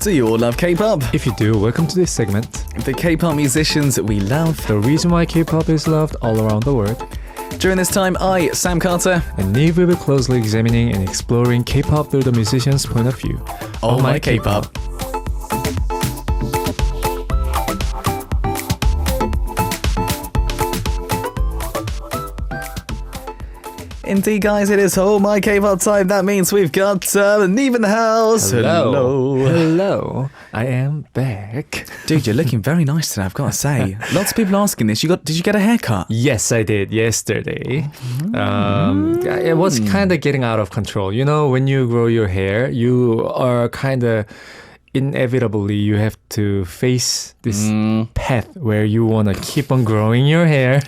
Do you all love K-pop? If you do, welcome to this segment. The K-pop musicians we love. The reason why K-pop is loved all around the world. During this time, I, Sam Carter, and Nive will be closely examining and exploring K-pop through the musician's point of view. Oh my K-pop. Indeed, guys, it is Oh My K-pop time. That means we've got Nive in the house. Hello. I am back. Dude, you're looking very nice today, I've got to say. Lots of people asking this. Did you get a haircut? Yes, I did yesterday. It was kind of getting out of control. You know, when you grow your hair, you are kind of inevitably you have to face this path where you want to keep on growing your hair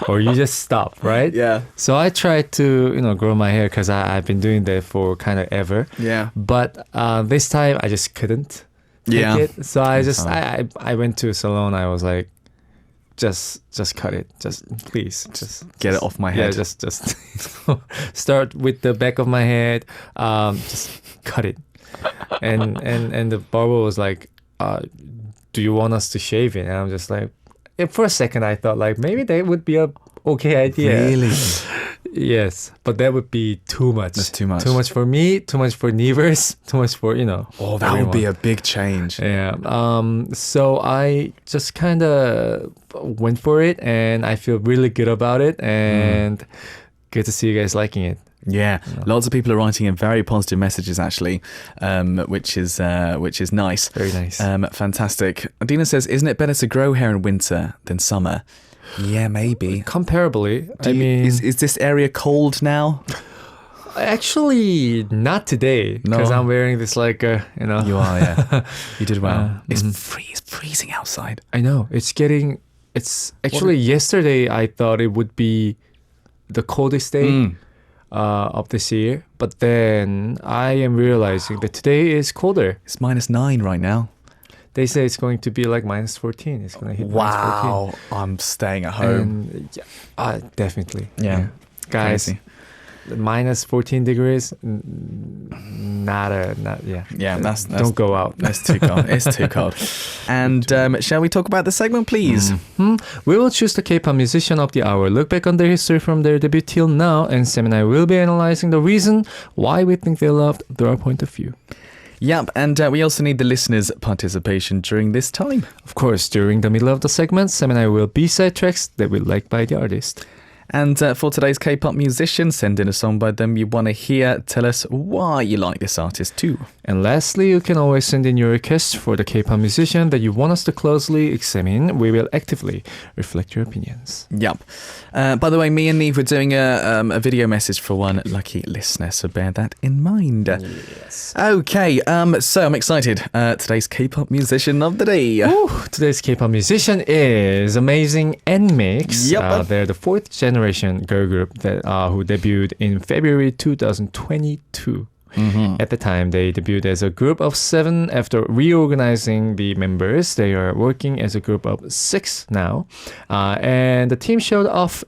or you just stop, right? Yeah. So I tried to, grow my hair because I've been doing that for kind of ever. Yeah. But this time I just couldn't take it. So I went to a salon. I was like, just cut it. Just please, just get it off my head. Yeah, just start with the back of my head. Just cut it. And the barber was like, do you want us to shave it? And I'm just like, for a second I thought like maybe that would be a okay idea. Really? Yes, but that would be too much. That's too much. Too much for me, too much for Nivers, too much for, Oh, that would be a big change. Yeah. So I just kind of went for it and I feel really good about it and good to see you guys liking it. Yeah, lots of people are writing in very positive messages actually, which is nice. Very nice. Fantastic. Adina says, isn't it better to grow hair in winter than summer? Yeah, maybe. Comparably. Is this area cold now? Actually, not today because I'm wearing this like, You are, yeah. You did well. It's freezing outside. I know. It's actually yesterday I thought it would be the coldest day. Of this year, but then I am realizing that today is colder. It's -9 right now. They say it's going to be like -14. It's going to hit Wow, I'm staying at home. And, definitely. Yeah. Guys, Crazy. -14 degrees, that's don't go out. That's too cold. It's too cold. And shall we talk about the segment, please? We will choose the K-pop musician of the hour, look back on their history from their debut till now, and Sam and I will be analyzing the reason why we think they loved through our point of view. Yep, and we also need the listeners' participation during this time. Of course, during the middle of the segment, Sam and I will B-side tracks that we like by the artist. And for today's K-pop musician, send in a song by them you want to hear. Tell us why you like this artist too. And lastly, you can always send in your requests for the K-pop musician that you want us to closely examine. We will actively reflect your opinions. Yep. By the way, me and Nive were doing a video message for one lucky listener, so bear that in mind. Yes. Okay, so I'm excited. Today's K-pop musician of the day. Today's K-pop musician is amazing Nmixx. Yep. They're the fourth generation girl group that who debuted in February 2022. At the time, they debuted as a group of 7. After reorganizing the members, they are working as a group of 6 now. And the team showed off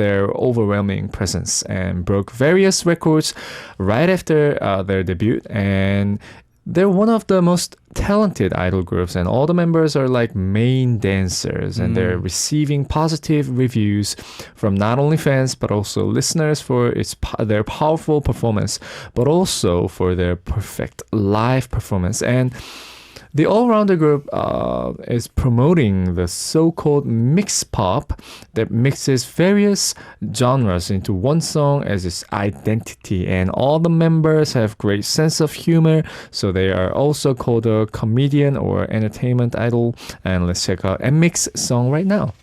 their overwhelming presence and broke various records right after their debut. And they're one of the most talented idol groups, and all the members are like main dancers, and they're receiving positive reviews from not only fans but also listeners for their powerful performance, but also for their perfect live performance. And the all-rounder group is promoting the so-called mix pop that mixes various genres into one song as its identity. And all the members have great sense of humor, so they are also called a comedian or entertainment idol. And let's check out Nmixx song right now.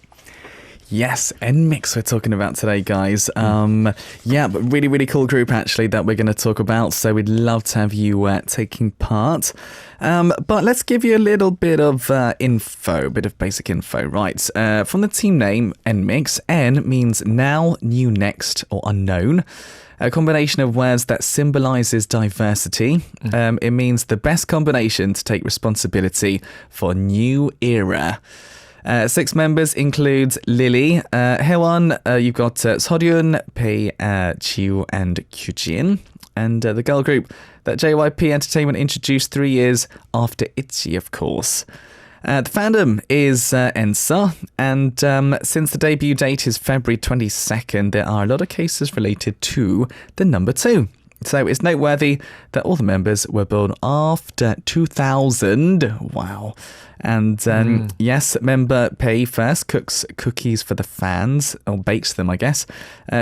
Yes, Nmixx we're talking about today, guys. Yeah, but really, really cool group, actually, that we're going to talk about. So we'd love to have you taking part. But let's give you a little bit of info, a bit of basic info. Right, from the team name, Nmixx, N means now, new, next, or unknown. A combination of words that symbolizes diversity. It means the best combination to take responsibility for new era. 6 members include Lily, Haewon, you've got Seoryun, Pei, Chiu, and Kyujin. And the girl group that JYP Entertainment introduced 3 years after ITZY, of course. The fandom is ENSA, and since the debut date is February 22nd, there are a lot of cases related to the number 2. So it's noteworthy that all the members were born after 2000. Wow. And yes, member Pei first cooks cookies for the fans, or bakes them, I guess.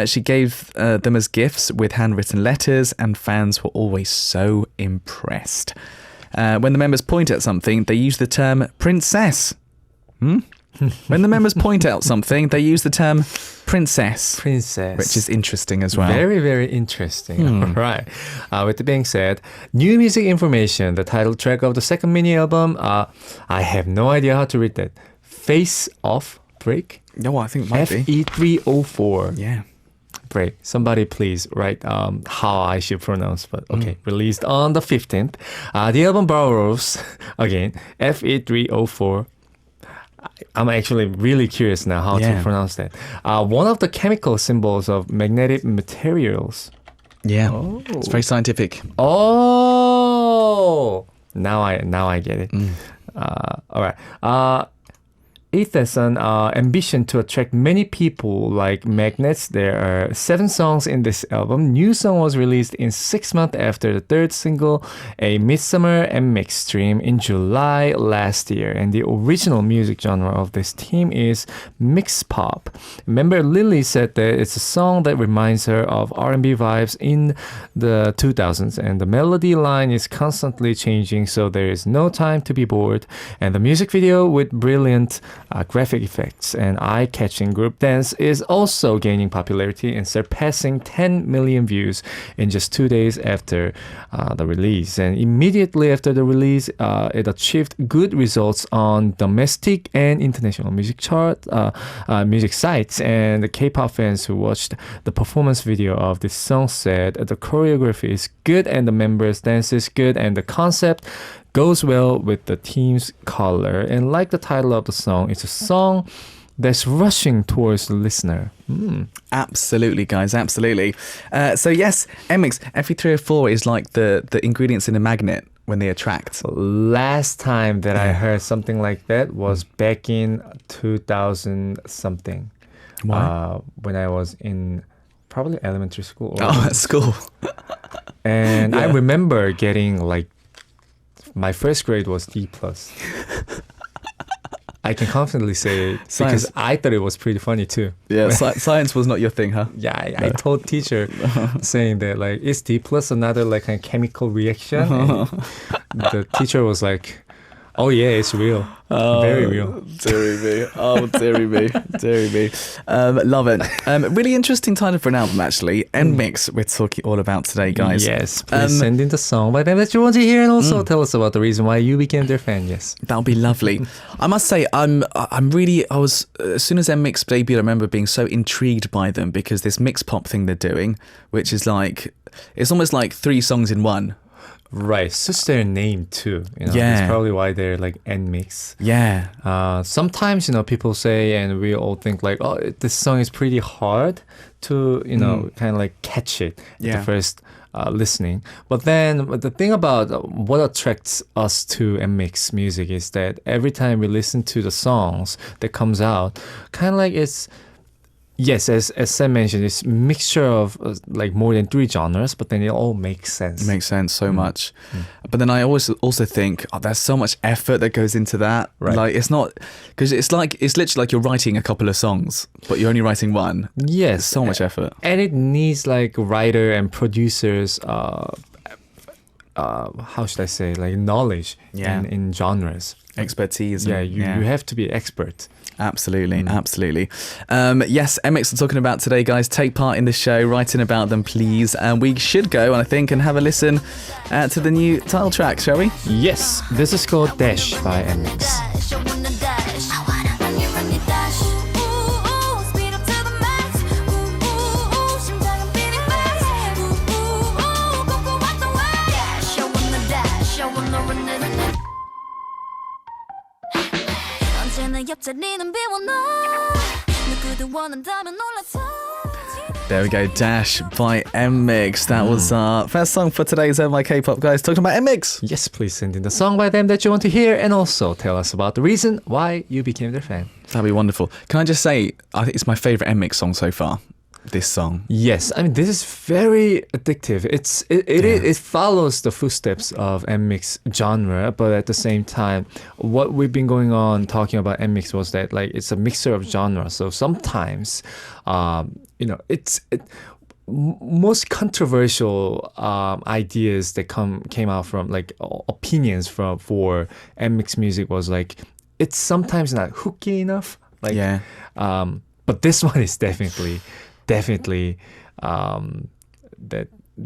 She gave them as gifts with handwritten letters, and fans were always so impressed. When the members point at something, they use the term princess. When the members point out something, they use the term princess. Which is interesting as well. Very, very interesting. All right. With that being said, new music information, the title track of the second mini album, I have no idea how to read that. Face Off Break? No, I think it might be. FE304. Yeah. Break. Somebody please write how I should pronounce, but okay. Released on the 15th. The album borrows, again, FE304. I'm actually really curious now how to pronounce that. One of the chemical symbols of magnetic materials. Yeah, it's very scientific. Oh, now I get it. All right. It has an ambition to attract many people like magnets. There are 7 songs in this album. New song was released in 6 months after the 3rd single, A Midsummer Nmixx Stream, in July last year. And the original music genre of this team is mixed pop. Member Lily said that it's a song that reminds her of R&B vibes in the 2000s. And the melody line is constantly changing, so there is no time to be bored. And the music video with brilliant graphic effects and eye-catching group dance is also gaining popularity and surpassing 10 million views in just 2 days after the release. And immediately after the release, it achieved good results on domestic and international music music sites. And the K-pop fans who watched the performance video of this song said the choreography is good and the members' dance is good and the concept goes well with the team's color. And like the title of the song, it's a song that's rushing towards the listener. Absolutely, guys, absolutely. So yes, Nmixx, FE304 is like the ingredients in a magnet when they attract. Last time that I heard something like that was back in 2000 something. Why? When I was in probably elementary school. At school. And I remember getting like, my first grade was D+. I can confidently say it because I thought it was pretty funny too. Yeah, science was not your thing, huh? Yeah, I told teacher saying that like, is D+ another like a chemical reaction? And the teacher was like, oh yeah, it's real. Very real. Deary me. Oh, deary me. Deary me. Love it. Really interesting title for an album, actually. Nmixx, we're talking all about today, guys. Yes, please send in the song by them that you want to hear, and also tell us about the reason why you became their fan. Yes, that'll be lovely. I must say, I was as soon as Nmixx debuted, I remember being so intrigued by them because this mix pop thing they're doing, which is like, it's almost like 3 songs in one. Right, suits their name too. Yeah, that's probably why they're like Nmixx. Yeah. Sometimes people say, and we all think like, oh, this song is pretty hard to kind of like catch it at the first listening. But then the thing about what attracts us to Nmixx music is that every time we listen to the songs that comes out, kind of like it's. Yes, as Sam mentioned, it's a mixture of like more than 3 genres, but then it all makes sense. It makes sense so much. But then I always also think, there's so much effort that goes into that. Right. Like it's not, because it's literally like you're writing a couple of songs, but you're only writing one. Yes. So much effort. And it needs like writer and producers, how should I say, like knowledge in genres. Expertise. You have to be expert. Absolutely, absolutely. Yes, Nmixx are talking about today, guys. Take part in the show, write in about them, please. And we should go, I think, and have a listen to the new title track, shall we? Yes, this is called Dash by Nmixx. 옆자리는 비워놔 누구도 원한다면 올라타 There we go, Dash by Nmixx. That was our first song for today's My K-pop guys, talking about Nmixx. Yes, please send in the song by them that you want to hear, and also tell us about the reason why you became their fan. That'd be wonderful. Can I just say, I think it's my favourite Nmixx song so far. This song. Yes, I mean this is very addictive. It follows the footsteps of Nmixx genre, but at the same time, what we've been going on talking about Nmixx was that like it's a mixture of genres. So sometimes, most controversial ideas that came out from like opinions for Nmixx music was like it's sometimes not hooky enough. Like, but this one is definitely that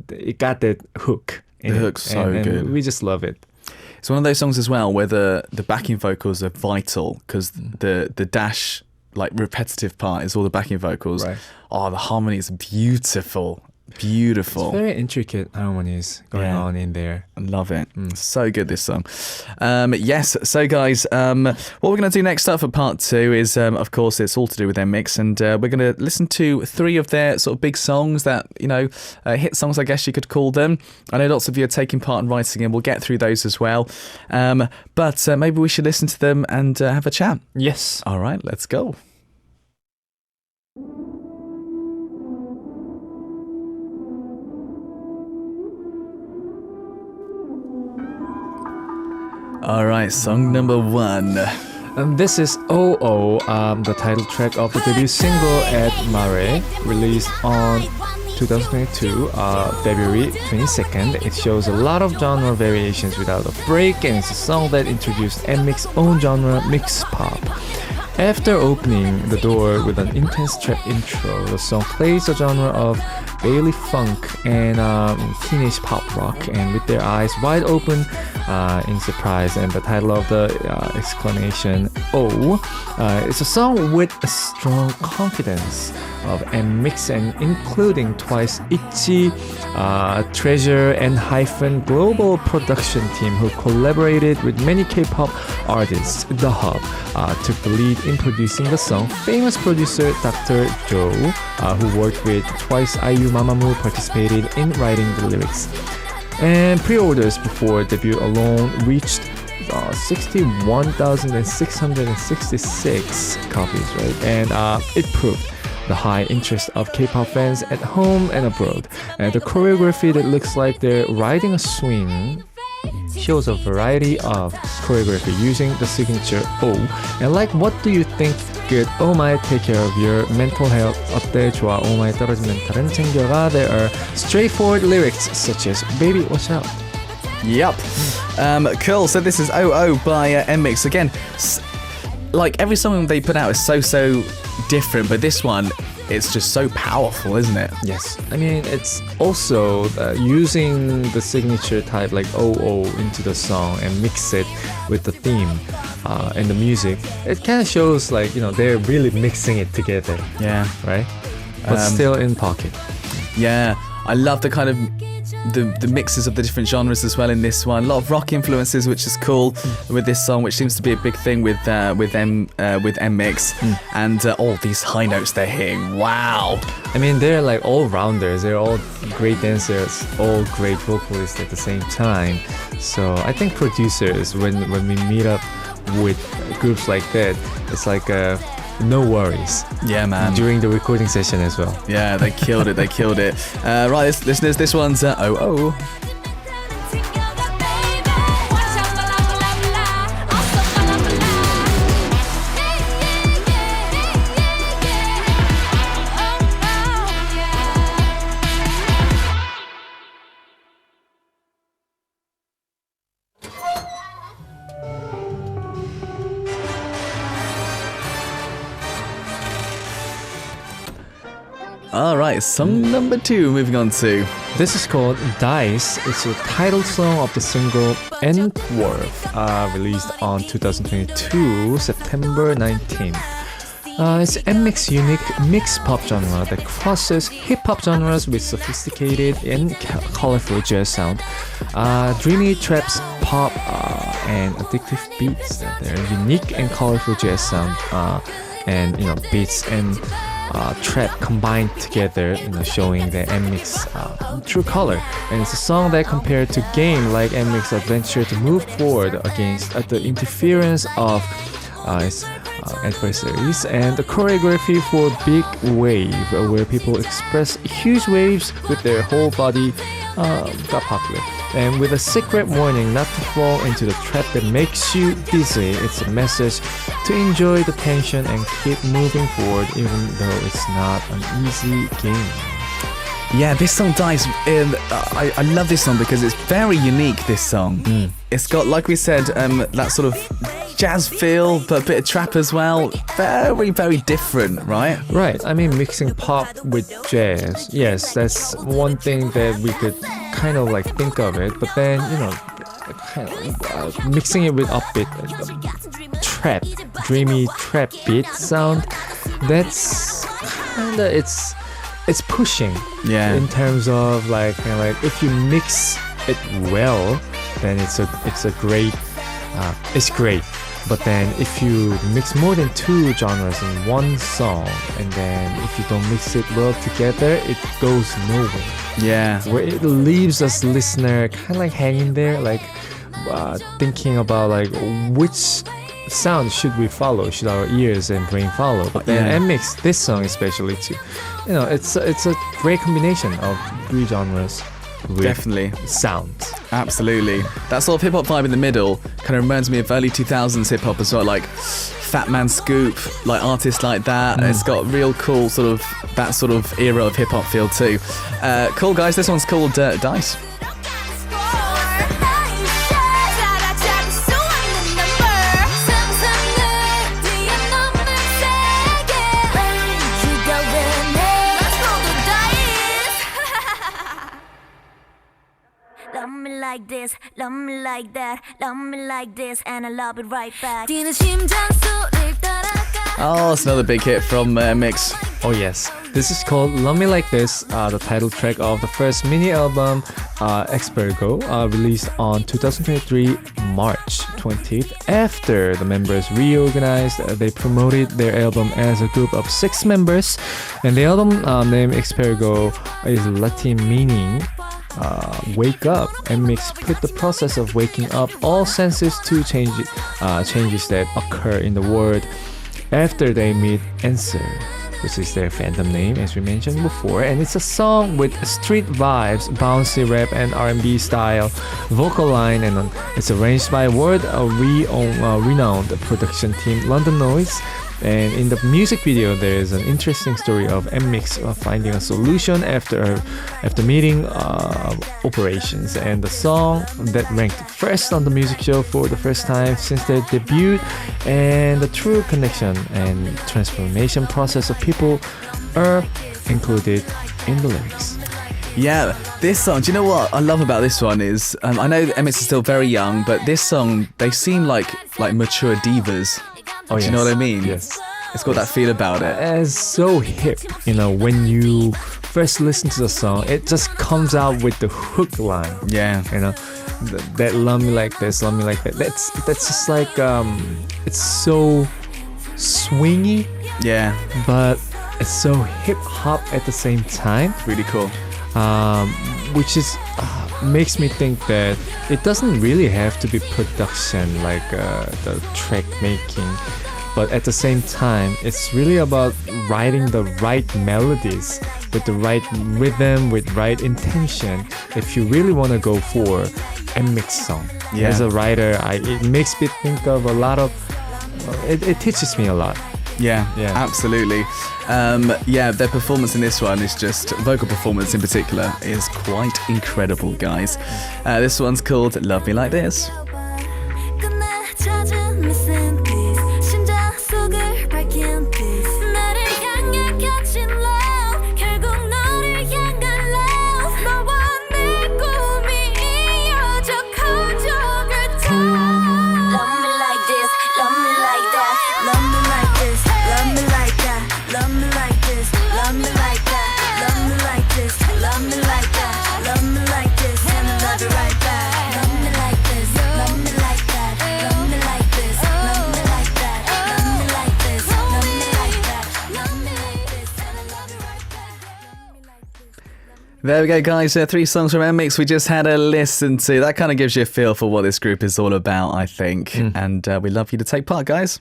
it got that hook. The hook's so and good. We just love it. It's one of those songs as well where the backing vocals are vital because the dash like repetitive part is all the backing vocals. Right. Oh, the harmony is beautiful. Beautiful. It's very intricate harmonies going on in there. I love it. So good, this song. Yes, so guys, what we're going to do next up for part 2 is, of course, it's all to do with Nmixx, and we're going to listen to 3 of their sort of big songs that, hit songs, I guess you could call them. I know lots of you are taking part in writing, and we'll get through those as well. But maybe we should listen to them and have a chat. Yes. All right, let's go. All right, song number 1. And this is OO, the title track of the debut single at Mare, released on 2022, February 22nd. It shows a lot of genre variations without a break, and it's a song that introduced Nmixx's own genre, mix pop. After opening the door with an intense trap intro, the song plays a genre of Bailey funk and teenage pop rock, and with their eyes wide open in surprise, and the title of the exclamation "Oh!" It's a song with a strong confidence of Nmixx, and including twice ITZY, Treasure, and Hyphen global production team who collaborated with many K-pop artists. The Hub took the lead in producing the song. Famous producer Dr. Joe, who worked with Twice IU Mamamoo, participated in writing the lyrics. And pre-orders before debut alone reached 61,666 copies, right? And it proved the high interest of K-pop fans at home and abroad. And the choreography that looks like they're riding a swing shows a variety of choreography using the signature O. And like, what do you think could Oh My take care of your mental health? 어때 좋아 Oh My 떨어진 멘탈은 챙겨가. There are straightforward lyrics such as Baby watch out. Yup. Cool. So this is OO by Nmixx. Again, like every song they put out is so different, but this one, it's just so powerful, isn't it? Yes. I mean, it's also using the signature type like OO into the song and mix it with the theme and the music. It kind of shows like, they're really mixing it together. Yeah. Right? But still in pocket. Yeah. I love the kind of the mixes of the different genres as well in this one. A lot of rock influences, which is cool with this song, which seems to be a big thing with Nmixx, and all these high notes they're hitting. Wow! I mean, they're like all rounders. They're all great dancers, all great vocalists at the same time. So I think producers, when we meet up with groups like that, it's like no worries. Yeah, man. During the recording session as well. Yeah, they killed it. They killed it. Right, listeners, this one's OO. All right, song number 2, moving on to. This is called Dice. It's the title song of the single N-Worth, released on 2022, September 19th. It's Nmixx unique mixed pop genre that crosses hip-hop genres with sophisticated and colorful jazz sound, dreamy traps, pop, and addictive beats. They're unique and colorful jazz sound, and beats and trap combined together, showing the Nmixx true color. And it's a song that compared to game like Nmixx adventure to move forward against the interference of its adversaries, and the choreography for big wave where people express huge waves with their whole body got popular. And with a secret warning not to fall into the trap that makes you dizzy, it's a message to enjoy the tension and keep moving forward even though it's not an easy game. Yeah, this song dies. I love this song because it's very unique, this song. It's got, like we said, that sort of jazz feel, but a bit of trap as well. Very, very different, right? Right. I mean, mixing pop with jazz. Yes, that's one thing that we could kind of like think of it. But then, mixing it with upbeat, trap, dreamy trap beat sound. That's kind of it's pushing. Yeah. In terms of like if you mix it well, then it's great. It's great. But then if you mix more than two genres in one song, and then if you don't mix it well together, it goes nowhere. Yeah. Where it leaves us listener kind of like hanging there, like thinking about like which sound should we follow, should our ears and brain follow. But then Nmixx, this song especially too, it's a great combination of three genres. Definitely. Sounds. Absolutely. That sort of hip-hop vibe in the middle kind of reminds me of early 2000s hip-hop as well, like Fat Man Scoop, like artists like that. It's got real cool sort of, that sort of era of hip-hop feel too. Cool, guys. This one's called Dice. Love me like this, love me like that, love me like this, and I love it right back. Oh, it's another big hit from Nmixx. Oh yes, this is called Love Me Like This, the title track of the first mini album Expergo, released on 2023 March 20th. After the members reorganized, they promoted their album as a group of 6 members, and the album name Expergo is Latin meaning wake up. Nmixx put the process of waking up all senses to changes that occur in the world after they meet Answer, which is their fandom name as we mentioned before, and it's a song with street vibes, bouncy rap and R&B style vocal line, and it's arranged by renowned production team London Noise. And in the music video, there is an interesting story of Nmixx finding a solution after meeting operations, and the song that ranked first on the music show for the first time since their debut, and the true connection and transformation process of people are included in the lyrics. Yeah, this song, do you know what I love about this one is, I know that Nmixx is still very young, but this song, they seem like mature divas. Oh, do you know what I mean? Yes. It's got that feel about it. It's so hip, when you first listen to the song, it just comes out with the hook line. Yeah. That love me like this, love me like that. That's just like, it's so swingy. Yeah. But it's so hip hop at the same time. Really cool. Which is makes me think that it doesn't really have to be production like the track making, but at the same time it's really about writing the right melodies with the right rhythm, with right intention. If you really want to go for a mixed song, as a writer, it makes me think of a lot of it teaches me a lot. Yeah, absolutely. Their performance in this one is just, vocal performance in particular, is quite incredible, guys. This one's called Love Me Like This. There we go, guys. 3 songs from Nmixx we just had a listen to. That kind of gives you a feel for what this group is all about, I think. And we'd love you to take part, guys.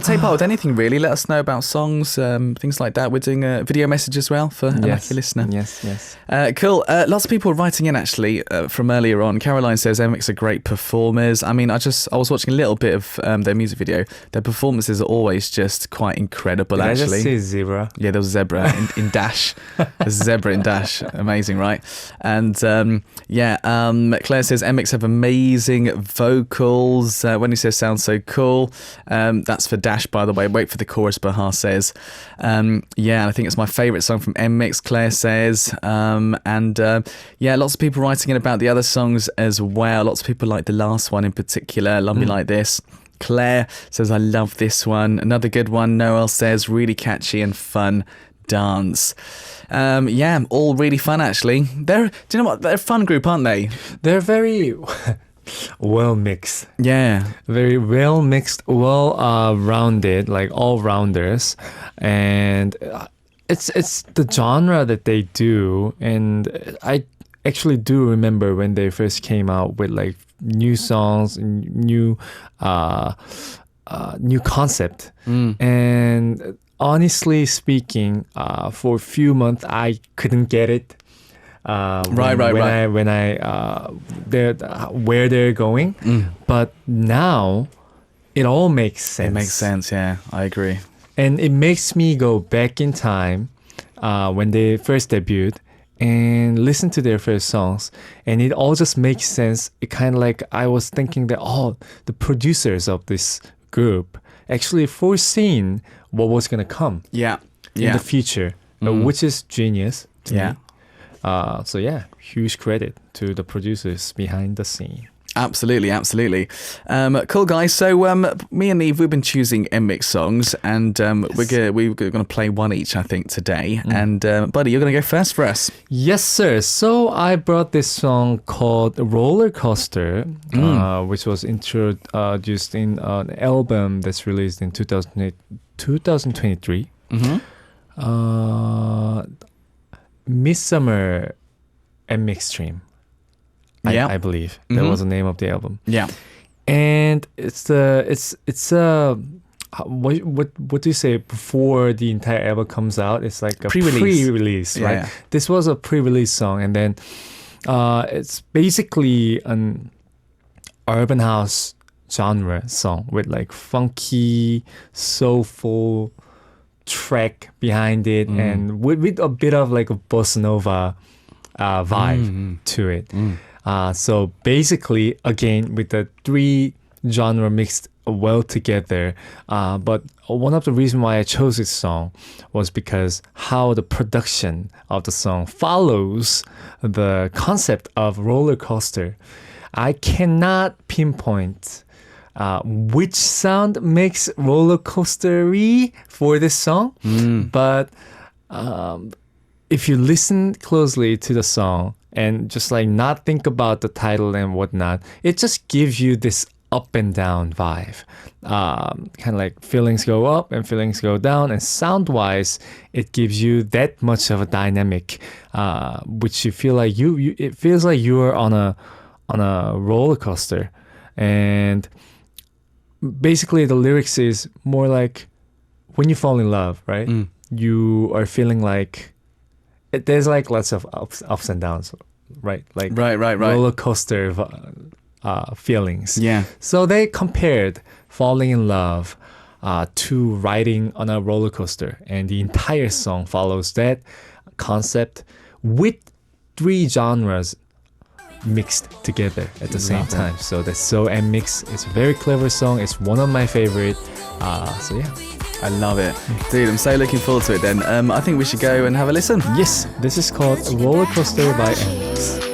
Take part with anything, really. Let us know about songs, things like that. We're doing a video message as well for a lucky listener. Yes. Cool. Lots of people writing in, actually, from earlier on. Caroline says Nmixx are great performers. I mean, I was watching a little bit of their music video. Their performances are always just quite incredible, Did actually. I just say zebra? Yeah, there was a zebra in Dash. There's a zebra in Dash. Amazing, right? And Claire says Nmixx have amazing vocals. When he says sounds so cool. That's for Dash, by the way. Wait for the chorus, Bahar says. I think it's my favourite song from Nmixx, Claire says. Lots of people writing in about the other songs as well. Lots of people like the last one in particular, Love Me Like This. Claire says, I love this one. Another good one, Noel says, really catchy and fun dance. All really fun, actually. Do you know what? They're a fun group, aren't they? They're very well mixed. Yeah. Very well mixed, rounded, like all rounders. And it's the genre that they do. And I actually do remember when they first came out with like new songs, new concept. And honestly speaking, for a few months I couldn't get it. When where they're going, but now it all makes sense. It makes sense, yeah, I agree. And it makes me go back in time when they first debuted and listen to their first songs, and it all just makes sense. It kind of like I was thinking that the producers of this group actually foreseen what was gonna come in the future, which is genius to me. Huge credit to the producers behind the scene. Absolutely. Cool, guys. So me and Nive, we've been choosing Nmixx songs, and we're going to play one each, I think, today. And Buddy, you're going to go first for us. Yes, sir. So I brought this song called Roller Coaster, which was introduced in an album that's released in 2023. Midsummer Nmixx Stream, I believe that was the name of the album. Yeah, and what do you say before the entire album comes out? It's like a pre-release, right? Yeah. This was a pre-release song, and then it's basically an urban house genre song with like funky, soulful track behind it, and with a bit of like a bossa nova vibe to it. So basically, again, with the 3 genre mixed well together. But one of the reasons why I chose this song was because how the production of the song follows the concept of roller coaster. I cannot pinpoint which sound makes roller coastery for this song, but if you listen closely to the song and just like not think about the title and whatnot, it just gives you this up and down vibe. Kind of like feelings go up and feelings go down, and sound wise it gives you that much of a dynamic, which you feel like it feels like you are on a roller coaster. And basically the lyrics is more like when you fall in love, right? You are feeling like there's like lots of ups and downs, right? Like right. roller coaster feelings. Yeah. So they compared falling in love to riding on a roller coaster, and the entire song follows that concept with 3 genres mixed together at the same time. So that's so Nmixx. It's a very clever song. It's one of my favorite. So yeah, I love it, dude. I'm so looking forward to it. Then I think we should go and have a listen. Yes, this is called Roller Coaster by Nmixx.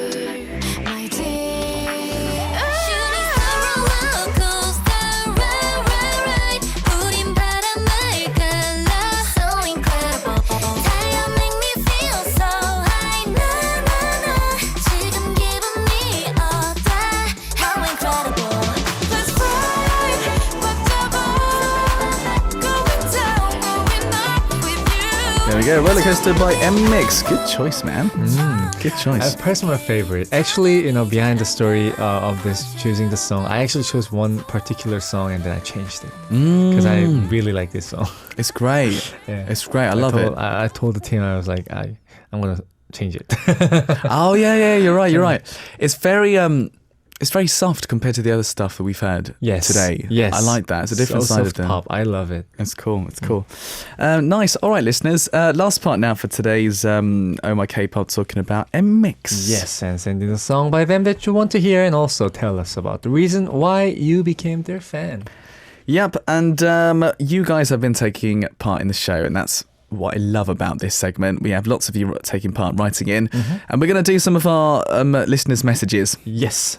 Going down, going up with you. There we go. Rollercoaster by Nmixx. Good choice, man. Good A choice. personal favorite. Actually, behind the story of this choosing the song, I actually chose one particular song and then I changed it because I really like this song. It's great. Yeah. It's great. I love it. I told the team, I was like, I'm gonna change it. Oh yeah, you're right. It's very soft compared to the other stuff that we've heard today. Yes. I like that. It's a different side of soft them. pop. I love it. It's cool. Nice. All right, listeners. Last part now for today's Oh My K-pop, talking about Nmixx. Yes, and send in a song by them that you want to hear, and also tell us about the reason why you became their fan. Yep, and you guys have been taking part in the show, and that's what I love about this segment. We have lots of you taking part, writing in, and we're going to do some of our listeners' messages. Yes.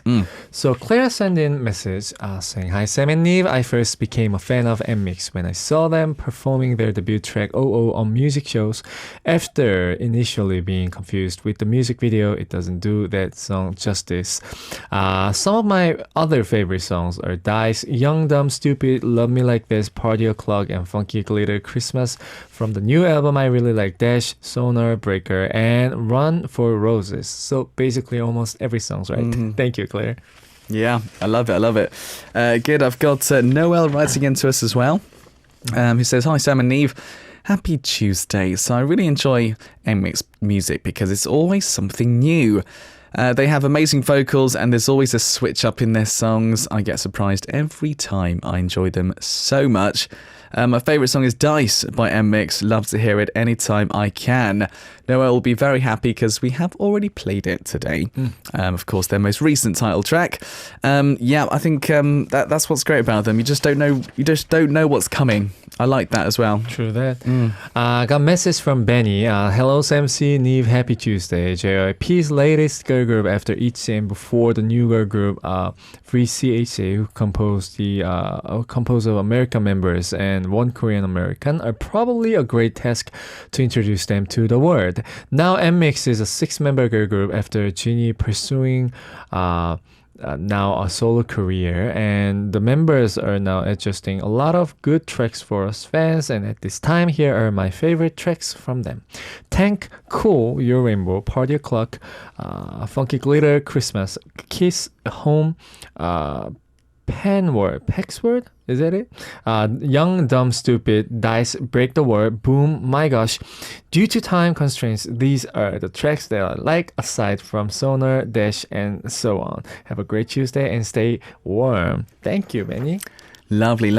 So Claire sent in message saying, "Hi Sam and Nive, I first became a fan of Nmixx when I saw them performing their debut track OO on music shows. After initially being confused with the music video, it doesn't do that song justice. Some of my other favorite songs are Dice, Young Dumb Stupid, Love Me Like This, Party O'Clock, and Funky Glitter Christmas. From the new album, I really like Dash, Sonar, Breaker, and Run for Roses." So basically almost every song's right. Thank you, Claire. Yeah, I love it. Good. I've got Noel writing into us as well, who says, "Hi Sam and Nive, happy Tuesday. So I really enjoy Nmixx music because it's always something new. They have amazing vocals and there's always a switch up in their songs. I get surprised every time. I enjoy them so much. My favourite song is Dice by Nmixx. Love to hear it anytime I can. Noel will be very happy because we have already played it today. Of course, their most recent title track. I think that's what's great about them. You just don't know what's coming. I like that as well. True that. Got a message from Benny. "Hello Sam C, Nive, happy Tuesday. JYP's latest girl group after ITZY and before the new girl group, Free CHA, who composed of American members and one Korean American, are probably a great task to introduce them to the world. Now Nmixx is a 6-member girl group after Jinny pursuing now a solo career, and the members are now adjusting a lot of good tracks for us fans, and at this time here are my favorite tracks from them: Tank, Cool, Your Rainbow, Party O'Clock, Funky Glitter, Christmas, Kiss, Home, Pexword, is that it? Young, Dumb, Stupid, Dice, Break the Word, Boom, My Gosh. Due to time constraints, these are the tracks that I like aside from Sonar, Dash, and so on. Have a great Tuesday and stay warm." Thank you, Benny. Lovely.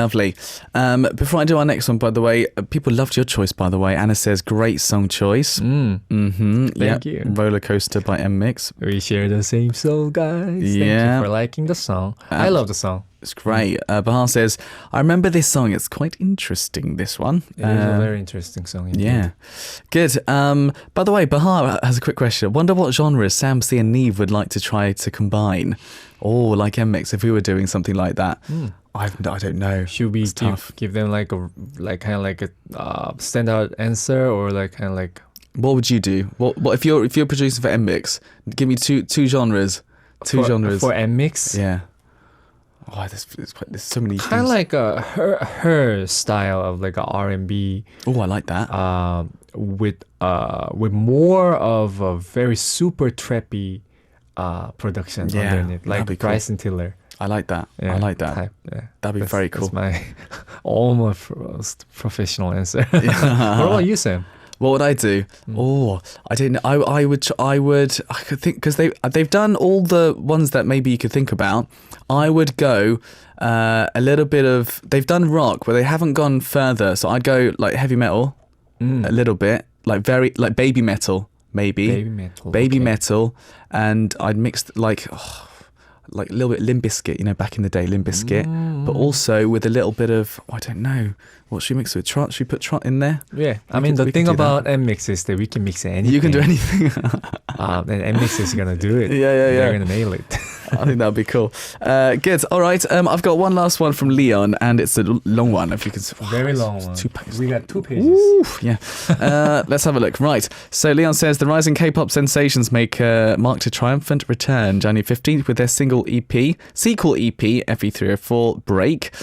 Before I do our next one, by the way, people loved your choice, by the way. Anna says, "Great song choice." Thank you. Rollercoaster by Nmixx. We share the same soul, guys. Thank you for liking the song. I love the song. It's great. Bahar says, "I remember this song. It's quite interesting, this one." It is a very interesting song. Indeed. Yeah. Good. By the way, Bahar has a quick question. Wonder what genres Sam C and Nive would like to try to combine? Or like Nmixx, if we were doing something like that. I don't know. Should we give them like a standout answer, or like what would you do? What if you're producing for Nmixx? Give me two genres. Genres for Nmixx. Yeah. Oh, there's so many. Kind of like her style of like a R&B. Oh, I like that. With more of a very super trappy production underneath, like Bryson Tiller. I like that. Yeah, I like that. Type, yeah. That'd be very cool. That's my almost professional answer. What about you, Sam? What would I do? Oh, I don't know. I could think, because they've done all the ones that maybe you could think about. I would go a little bit of. They've done rock, but they haven't gone further. So I'd go like heavy metal, a little bit, like baby metal, maybe. Baby metal, and I'd mix like a little bit Limp Bizkit, back in the day, Limp Bizkit, but also with a little bit of, I don't know, what should we mix with? Trot? Should we put Trot in there? Yeah, the thing about Nmixx is that we can mix anything. You can do anything. And Nmixx is gonna do it. Yeah. They're gonna nail it. I think that'd be cool. Good. All right. I've got one last one from Leon, and it's a long one. If you could, Very long one. 2 pages. We got 2 pages. Oof, yeah. Let's have a look. Right. So Leon says the rising K-pop sensations marked a triumphant return January 15th with their sequel EP, FE304 Break.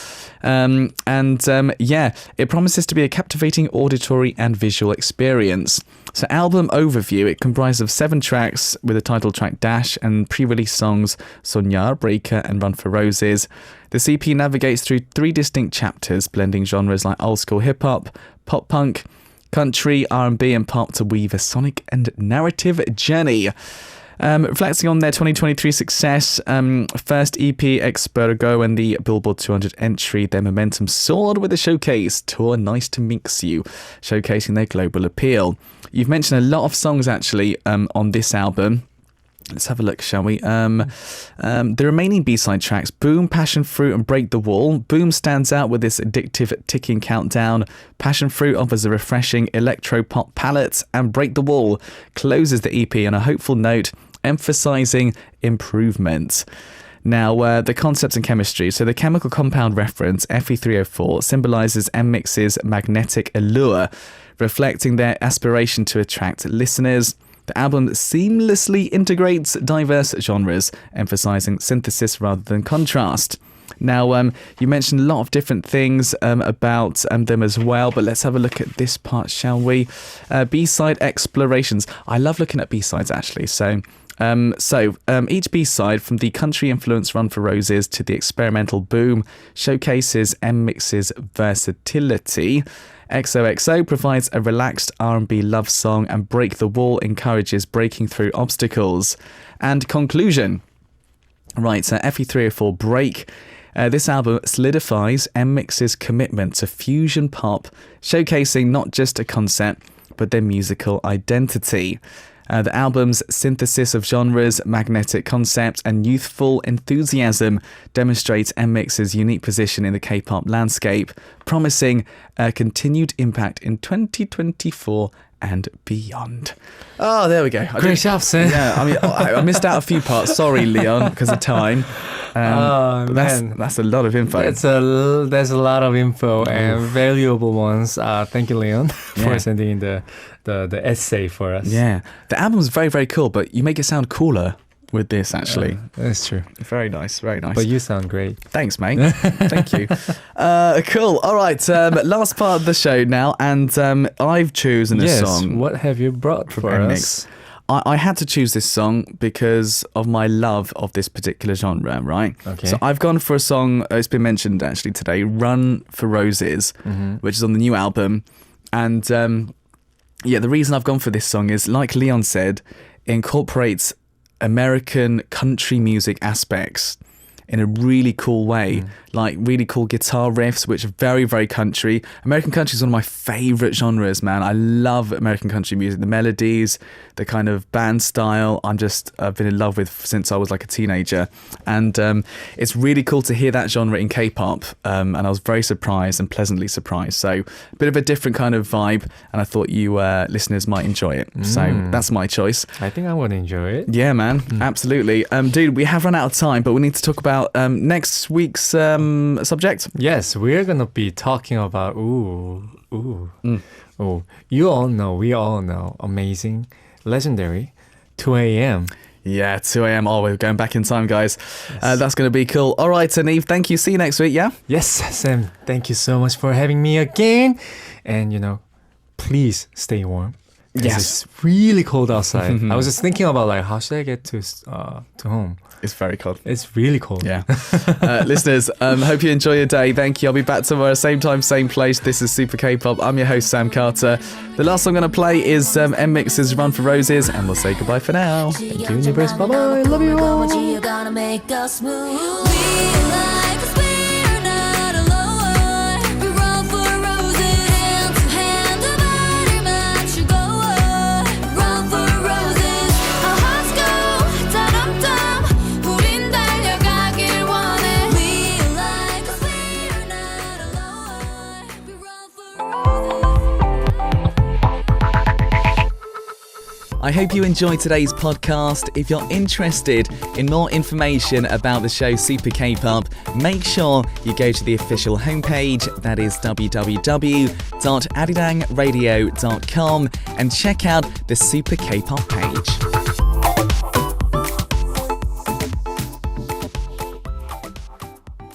It promises to be a captivating auditory and visual experience. So album overview, it comprised of 7 tracks with the title track Dash and pre-release songs Sonyar, Breaker and Run for Roses. The EP navigates through 3 distinct chapters, blending genres like old school hip-hop, pop punk, country, R&B and pop to weave a sonic and narrative journey. Reflecting on their 2023 success, first EP Expergo and the Billboard 200 entry, their momentum soared with a showcase tour Nice to Mix You, showcasing their global appeal. You've mentioned a lot of songs actually on this album. Let's have a look, shall we? The remaining B-side tracks, Boom, Passion Fruit and Break the Wall. Boom stands out with this addictive ticking countdown. Passion Fruit offers a refreshing electro-pop palette, and Break the Wall closes the EP on a hopeful note, emphasising improvement. Now, the concepts and chemistry. So the chemical compound reference, Fe304, symbolises Nmixx's magnetic allure, reflecting their aspiration to attract listeners. The album seamlessly integrates diverse genres, emphasising synthesis rather than contrast. Now, you mentioned a lot of different things about them as well, but let's have a look at this part, shall we? B-side explorations. I love looking at B-sides, actually. So each B-side, from the country influence Run for Roses to the experimental Boom, showcases Nmixx's versatility. XOXO provides a relaxed R&B love song, and Break the Wall encourages breaking through obstacles. And conclusion. Right, so FE304 Break. This album solidifies Nmixx's commitment to fusion pop, showcasing not just a concept, but their musical identity. The album's synthesis of genres, magnetic concept, and youthful enthusiasm demonstrates Nmixx's unique position in the K-pop landscape, promising a continued impact in 2024 and beyond. Oh, there we go. Great job, Sam. Yeah, I mean, I missed out a few parts. Sorry, Leon, because of time. That's a lot of info. There's a lot of info and valuable ones. Thank you, Leon, for sending in the essay for us. Yeah, the album's very, very cool, but you make it sound cooler with this, actually. That's true. Very nice, very nice. But you sound great. Thanks, mate. Thank you. Cool. All right, last part of the show now, and I've chosen a song. What have you brought for us? I had to choose this song because of my love of this particular genre, right? Okay. So I've gone for a song, it's been mentioned actually today, Run for Roses, which is on the new album. And the reason I've gone for this song is, like Leon said, it incorporates American country music aspects in a really cool way, like really cool guitar riffs, which are very, very country. American country is one of my favourite genres, man. I love American country music, the melodies, the kind of band style. I've been in love with since I was like a teenager. And it's really cool to hear that genre in K-pop. And I was very surprised and pleasantly surprised. So a bit of a different kind of vibe. And I thought you listeners might enjoy it. So that's my choice. I think I would enjoy it. Yeah, man. Absolutely. Dude, we have run out of time, but we need to talk about next week's subject. Yes, we're gonna be talking about we all know, amazing, legendary, 2 a.m. Yeah, 2 a.m. Oh, we're going back in time, guys. Yes. That's going to be cool. All right, Nive, thank you. See you next week, yeah? Yes, Sam, thank you so much for having me again. And, please stay warm. Yes. It's really cold outside. I was just thinking about, how should I get to home? It's very cold. It's really cold. Yeah. Listeners, hope you enjoy your day. Thank you. I'll be back tomorrow, same time, same place. This is Super K-Pop. I'm your host, Sam Carter. The last song I'm going to play is Nmixx's Run for Roses, and we'll say goodbye for now. Thank you, universe. Bye-bye. Love you all. I hope you enjoyed today's podcast. If you're interested in more information about the show Super K-Pop, make sure you go to the official homepage, that is www.arirangradio.com, and check out the Super K-Pop page.